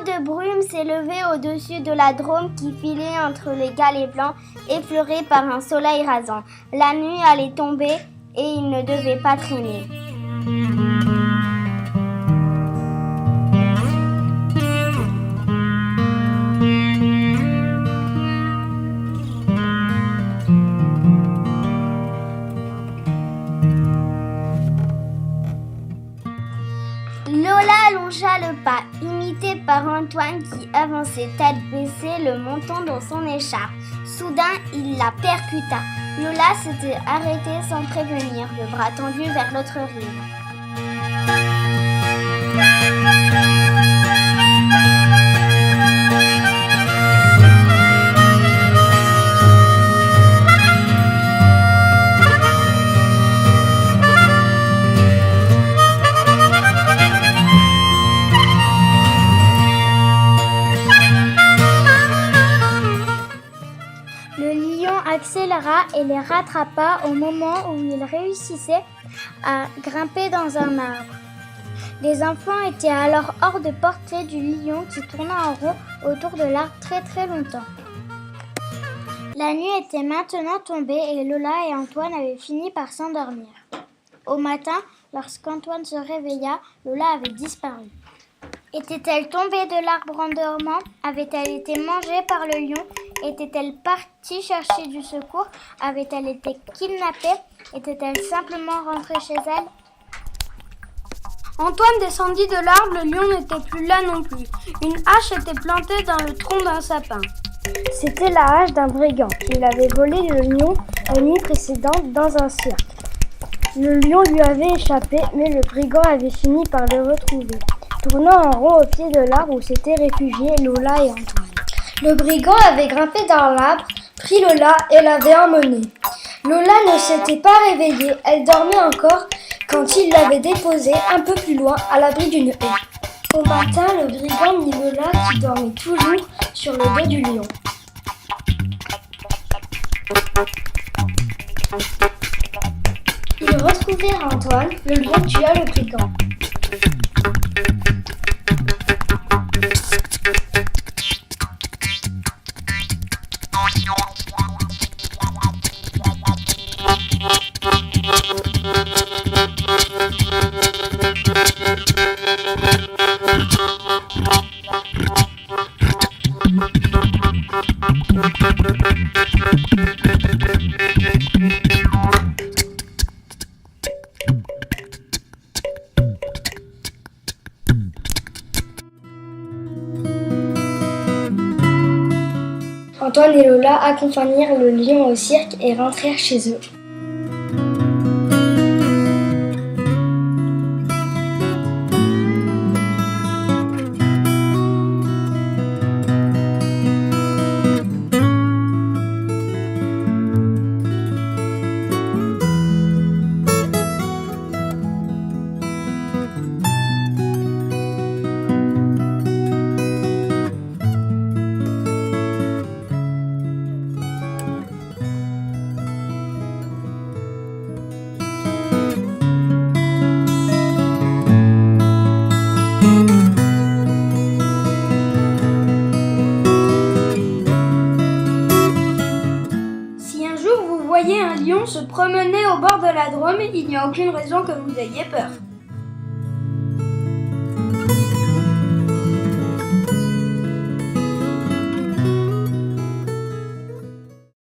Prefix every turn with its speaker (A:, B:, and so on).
A: de brume s'élevait au-dessus de la Drôme qui filait entre les galets blancs effleurés par un soleil rasant. La nuit allait tomber et il ne devait pas traîner. Lola longea le pas, imité par Antoine qui avançait tête baissée, le menton dans son écharpe. Soudain, il la percuta. Lola s'était arrêtée sans prévenir, le bras tendu vers l'autre rive. Accéléra et les rattrapa au moment où ils réussissaient à grimper dans un arbre. Les enfants étaient alors hors de portée du lion qui tourna en rond autour de l'arbre très longtemps. La nuit était maintenant tombée et Lola et Antoine avaient fini par s'endormir. Au matin, lorsqu'Antoine se réveilla, Lola avait disparu. Était-elle tombée de l'arbre en dormant? Avait-elle été mangée par le lion? Était-elle partie chercher du secours? Avait-elle été kidnappée? Était-elle simplement rentrée chez elle?
B: Antoine descendit de l'arbre, le lion n'était plus là non plus. Une hache était plantée dans le tronc d'un sapin.
C: C'était la hache d'un brigand. Il avait volé le lion la nuit précédente dans un cirque. Le lion lui avait échappé, mais le brigand avait fini par le retrouver, tournant en rond au pied de l'arbre où s'étaient réfugiés Lola et Antoine. Le brigand avait grimpé dans l'arbre, pris Lola et l'avait emmenée. Lola ne s'était pas réveillée, elle dormait encore quand il l'avait déposée un peu plus loin à l'abri d'une haie. Au matin, le brigand mit Lola qui dormait toujours sur le dos du lion. Ils retrouvèrent Antoine, le lion tua le brigand. Antoine et Lola accompagnèrent le lion au cirque et rentrèrent chez eux.
B: Voyez un lion se promener au bord de la Drôme, il n'y a aucune raison que vous ayez peur.